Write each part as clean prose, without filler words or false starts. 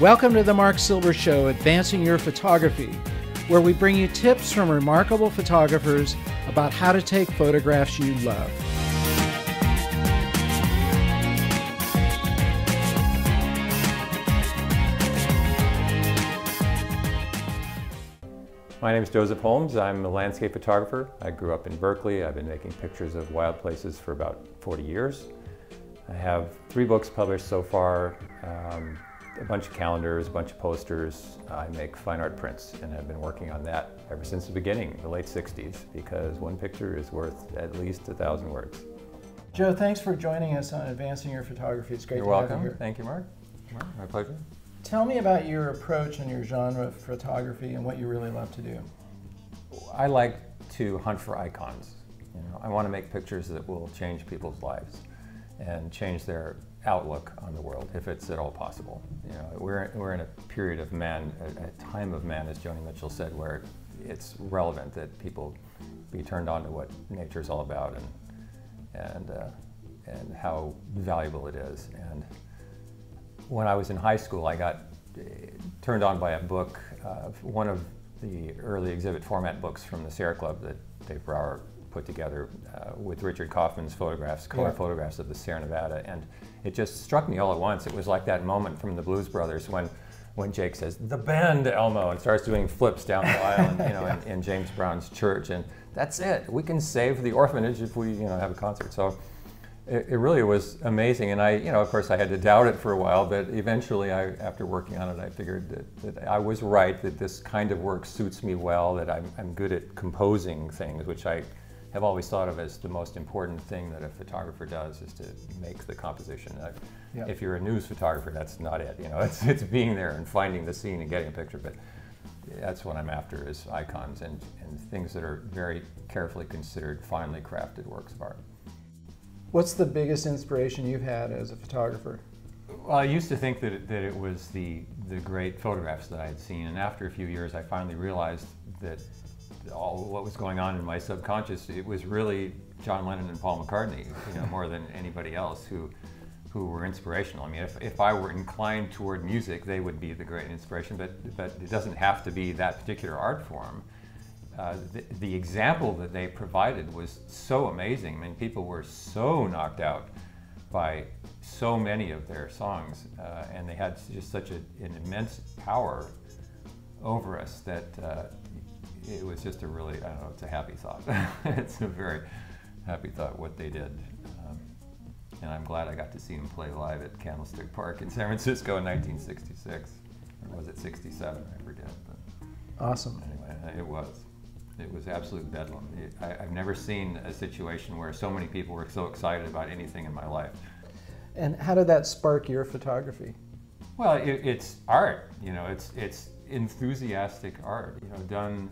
Welcome to the Marc Silber Show, Advancing Your Photography, where we bring you tips from remarkable photographers about how to take photographs you love. My name is Joseph Holmes. I'm a landscape photographer. I grew up in Berkeley. I've been making pictures of wild places for about 40 years. I have 3 books published so far, a bunch of calendars, a bunch of posters. I make fine art prints and have been working on that ever since the beginning, the late 60s, because one picture is worth at least 1,000 words. Joe, thanks for joining us on Advancing Your Photography. It's great You're to welcome. have you here. Thank you, Mark. My pleasure. Tell me about your approach and your genre of photography and what you really love to do. I like to hunt for icons. I want to make pictures that will change people's lives and change their outlook on the world, if it's at all possible. We're in a period of man, a time of man, as Joni Mitchell said, where it's relevant that people be turned on to what nature's all about and how valuable it is. And when I was in high school, I got turned on by a book, one of the early exhibit format books from the Sierra Club that Dave Brower put together with Richard Kaufman's photographs, color photographs of the Sierra Nevada, and it just struck me all at once. It was like that moment from the Blues Brothers when Jake says, "The bend, Elmo," and starts doing flips down the aisle and, in James Brown's church, and that's it. We can save the orphanage if we have a concert. So it really was amazing, and of course I had to doubt it for a while, but eventually after working on it, I figured that I was right, that this kind of work suits me well, that I'm good at composing things, which I have always thought of as the most important thing that a photographer does, is to make the composition. If you're a news photographer, that's not it. It's being there and finding the scene and getting a picture, but that's what I'm after, is icons and things that are very carefully considered, finely crafted works of art. What's the biggest inspiration you've had as a photographer? Well, I used to think that it was the great photographs that I had seen, and after a few years I finally realized that all what was going on in my subconscious, it was really John Lennon and Paul McCartney, more than anybody else who were inspirational. I mean, if I were inclined toward music, they would be the great inspiration, but it doesn't have to be that particular art form. The example that they provided was so amazing. I mean, people were so knocked out by so many of their songs, and they had just such an immense power over us that it was just a really, I don't know, it's a happy thought. It's a very happy thought what they did. And I'm glad I got to see them play live at Candlestick Park in San Francisco in 1966. Or was it 67? I forget. But awesome. Anyway, it was absolute bedlam. I've never seen a situation where so many people were so excited about anything in my life. And how did that spark your photography? Well, it's art. It's enthusiastic art. Done.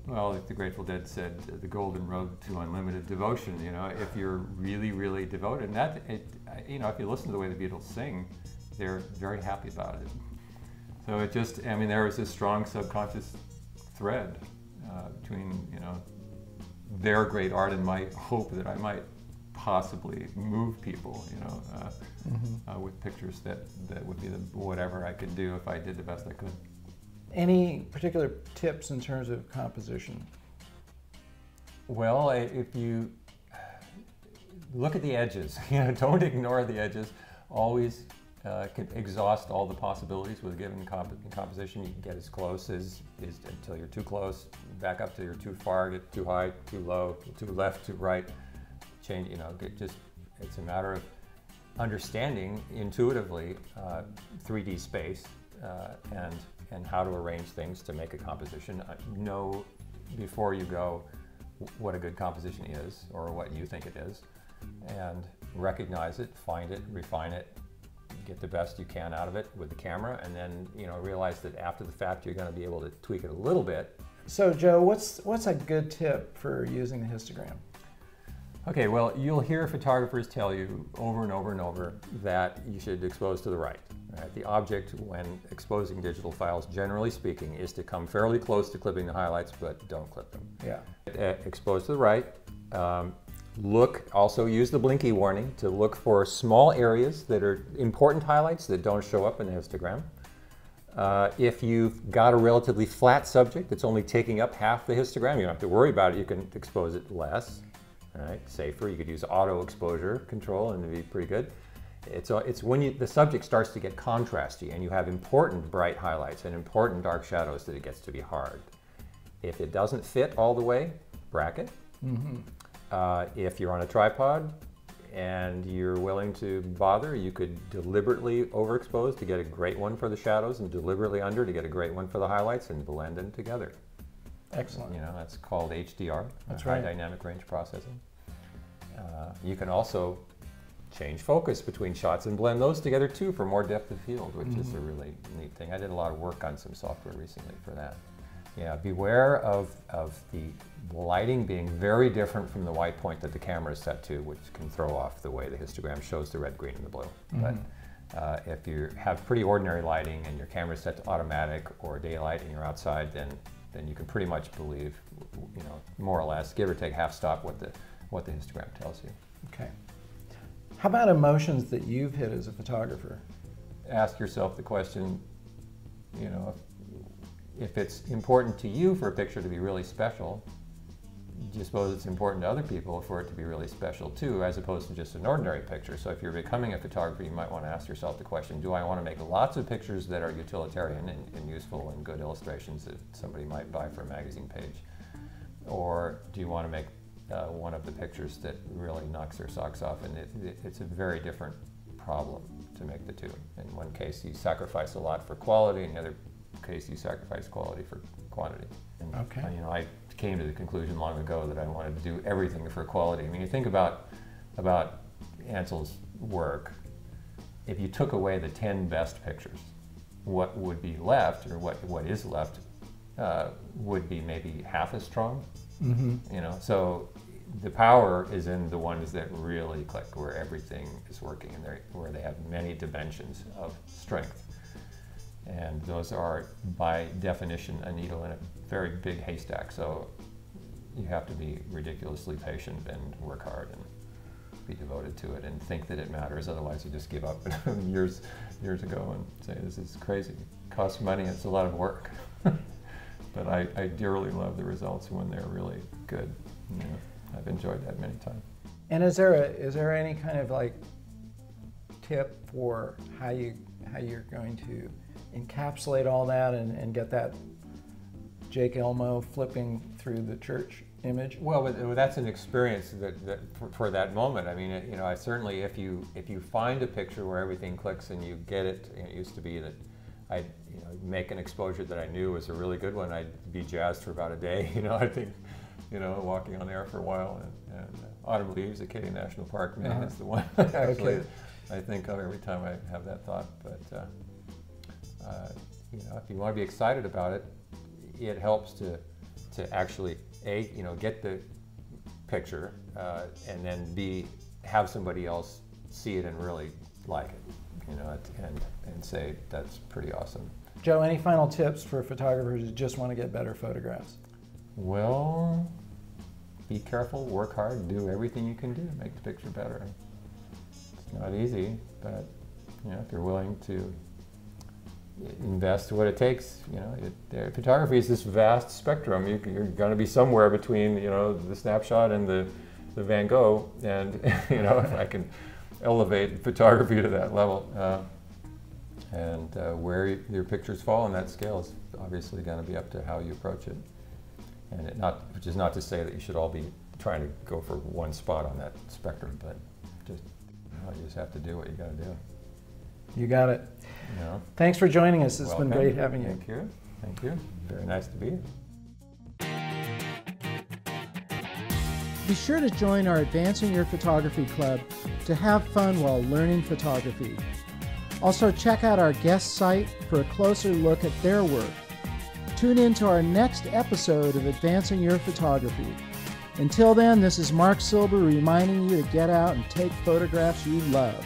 Well, like the Grateful Dead said, the golden road to unlimited devotion. If you're really, really devoted, and that, if you listen to the way the Beatles sing, they're very happy about it. So it just, there was this strong subconscious thread between, their great art and my hope that I might possibly move people, with pictures that would be whatever I could do if I did the best I could. Any particular tips in terms of composition? Well, if you look at the edges, don't ignore the edges. Always can exhaust all the possibilities with a given composition. You can get as close as until you're too close, back up till you're too far, get too high, too low, too left, too right. Change, it's a matter of understanding intuitively 3D space and how to arrange things to make a composition. Know before you go what a good composition is, or what you think it is, and recognize it, find it, refine it, get the best you can out of it with the camera, and then realize that after the fact you're going to be able to tweak it a little bit. So Joe, what's a good tip for using the histogram? Okay, well, you'll hear photographers tell you over and over and over that you should expose to the right. Right? The object when exposing digital files, generally speaking, is to come fairly close to clipping the highlights, but don't clip them. Yeah. Expose to the right. Also use the blinky warning to look for small areas that are important highlights that don't show up in the histogram. If you've got a relatively flat subject that's only taking up half the histogram, you don't have to worry about it. You can expose it less, all right, safer. You could use auto exposure control and it'd be pretty good. It's when the subject starts to get contrasty and you have important bright highlights and important dark shadows that it gets to be hard. If it doesn't fit all the way, bracket. If you're on a tripod and you're willing to bother, you could deliberately overexpose to get a great one for the shadows and deliberately under to get a great one for the highlights and blend them together. Excellent. You know, that's called HDR, that's high right. dynamic range processing. You can also change focus between shots and blend those together too for more depth of field, which is a really neat thing. I did a lot of work on some software recently for that. Yeah, beware of the lighting being very different from the white point that the camera is set to, which can throw off the way the histogram shows the red, green, and the blue. But if you have pretty ordinary lighting and your camera is set to automatic or daylight and you're outside, then you can pretty much believe, you know, more or less, give or take half stop, what the histogram tells you. Okay. How about emotions that you've hit as a photographer? Ask yourself the question, you know, if it's important to you for a picture to be really special, do you suppose it's important to other people for it to be really special too, as opposed to just an ordinary picture? So if you're becoming a photographer, you might want to ask yourself the question, do I want to make lots of pictures that are utilitarian and useful and good illustrations that somebody might buy for a magazine page? Or do you want to make one of the pictures that really knocks their socks off? And it's a very different problem to make the two. In one case, you sacrifice a lot for quality. In the other case, you sacrifice quality for quantity. And, okay. You know, I came to the conclusion long ago that I wanted to do everything for quality. I mean, you think about Ansel's work. If you took away the 10 best pictures, what would be left, or what is left, would be maybe half as strong. You know, so the power is in the ones that really click, where everything is working and where they have many dimensions of strength. And those are, by definition, a needle in a very big haystack. So you have to be ridiculously patient and work hard and be devoted to it and think that it matters. Otherwise, you just give up years ago and say, this is crazy. It costs money, it's a lot of work. But I dearly love the results when they're really good. You know, I've enjoyed that many times. And is there any kind of like tip for how you're going to encapsulate all that and get that Jake Elmo flipping through the church image? Well, but that's an experience that for that moment. I mean, you know, I certainly, if you find a picture where everything clicks and you get it, it used to be that I'd make an exposure that I knew was a really good one, I'd be jazzed for about a day. You know, I think, you know, walking on air for a while, and Autumn Leaves at Katy National Park, man, that's the one actually I think of every time I have that thought. But you know, if you want to be excited about it, it helps to actually get the picture, and then have somebody else see it and really like it. You know, and say that's pretty awesome. Joe, any final tips for photographers who just want to get better photographs? Well, be careful, work hard, do everything you can do to make the picture better. It's not easy, but you know, if you're willing to invest what it takes, you know, photography is this vast spectrum. You're going to be somewhere between, you know, the snapshot and the Van Gogh, and you know, if I can elevate photography to that level, and where your pictures fall on that scale is obviously going to be up to how you approach it, and which is not to say that you should all be trying to go for one spot on that spectrum, but just you just have to do what you got to do. You got it. You know? Thanks for joining us. It's Welcome. Been great having you. Thank you. Thank you. Very nice to be here. Be sure to join our Advancing Your Photography Club to have fun while learning photography. Also, check out our guest site for a closer look at their work. Tune in to our next episode of Advancing Your Photography. Until then, this is Marc Silber reminding you to get out and take photographs you love.